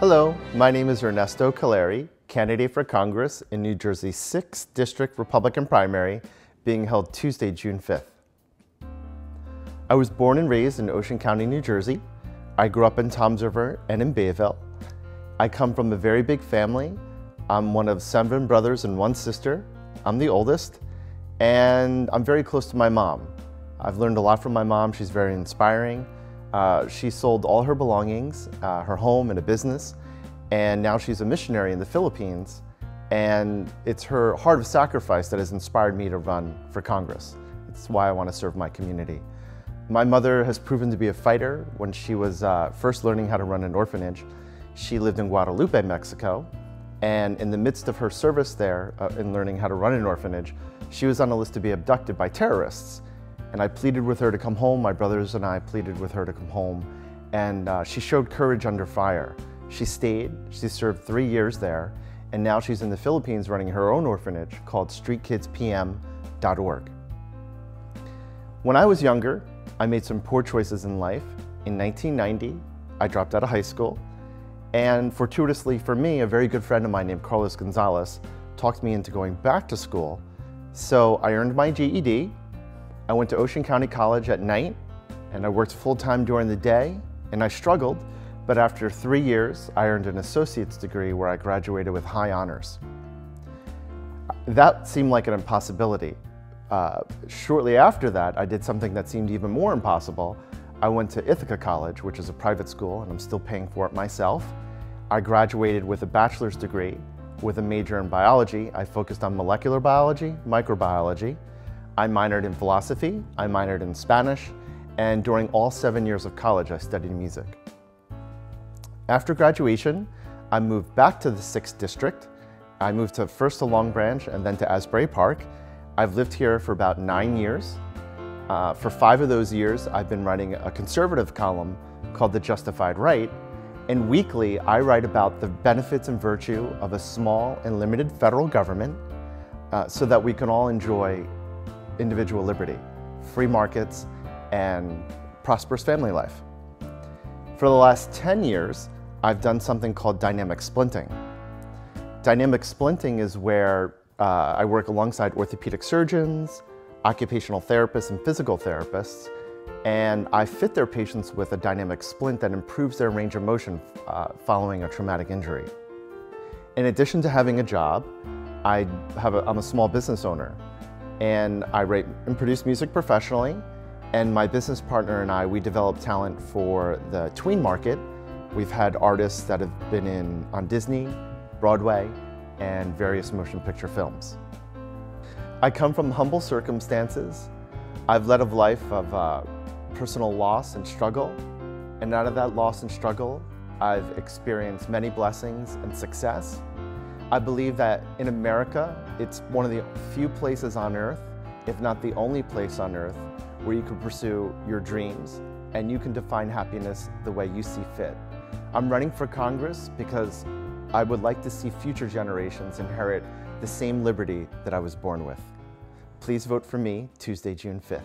Hello, my name is Ernesto Cullari, candidate for Congress in New Jersey's 6th District Republican primary being held Tuesday, June 5th. I was born and raised in Ocean County, New Jersey. I grew up in Toms River and in Bayville. I come from a very big family. I'm one of 7 brothers and 1 sister. I'm the oldest, and I'm very close to my mom. I've learned a lot from my mom. She's very inspiring. She sold all her belongings, her home and a business, and now she's a missionary in the Philippines. And it's her heart of sacrifice that has inspired me to run for Congress. It's why I want to serve my community. My mother has proven to be a fighter. When she was first learning how to run an orphanage, she lived in Guadalupe, Mexico. And in the midst of her service there, in learning how to run an orphanage, she was on a list to be abducted by terrorists. And I pleaded with her to come home. My brothers and I pleaded with her to come home. And she showed courage under fire. She stayed. She served 3 years there. And now she's in the Philippines running her own orphanage called streetkidspm.org. When I was younger, I made some poor choices in life. In 1990, I dropped out of high school. And fortuitously for me, a very good friend of mine named Carlos Gonzalez talked me into going back to school. So I earned my GED. I went to Ocean County College at night, and I worked full-time during the day, and I struggled. But after 3 years, I earned an associate's degree where I graduated with high honors. That seemed like an impossibility. Shortly after that, I did something that seemed even more impossible. I went to Ithaca College, which is a private school, and I'm still paying for it myself. I graduated with a bachelor's degree with a major in biology. I focused on molecular biology, microbiology. I minored in philosophy, I minored in Spanish, and during all 7 years of college, I studied music. After graduation, I moved back to the 6th District. I moved first to Long Branch and then to Asbury Park. I've lived here for about 9 years. For 5 of those years, I've been writing a conservative column called The Justified Right, and weekly I write about the benefits and virtue of a small and limited federal government so that we can all enjoy individual liberty, free markets, and prosperous family life. For the last 10 years, I've done something called dynamic splinting. Dynamic splinting is where I work alongside orthopedic surgeons, occupational therapists, and physical therapists, and I fit their patients with a dynamic splint that improves their range of motion following a traumatic injury. In addition to having a job, I'm a small business owner, and I write and produce music professionally, and my business partner and I, we develop talent for the tween market. We've had artists that have been on Disney, Broadway, and various motion picture films. I come from humble circumstances. I've led a life of personal loss and struggle, and out of that loss and struggle, I've experienced many blessings and success. I believe that in America, it's one of the few places on earth, if not the only place on earth, where you can pursue your dreams and you can define happiness the way you see fit. I'm running for Congress because I would like to see future generations inherit the same liberty that I was born with. Please vote for me Tuesday, June 5th.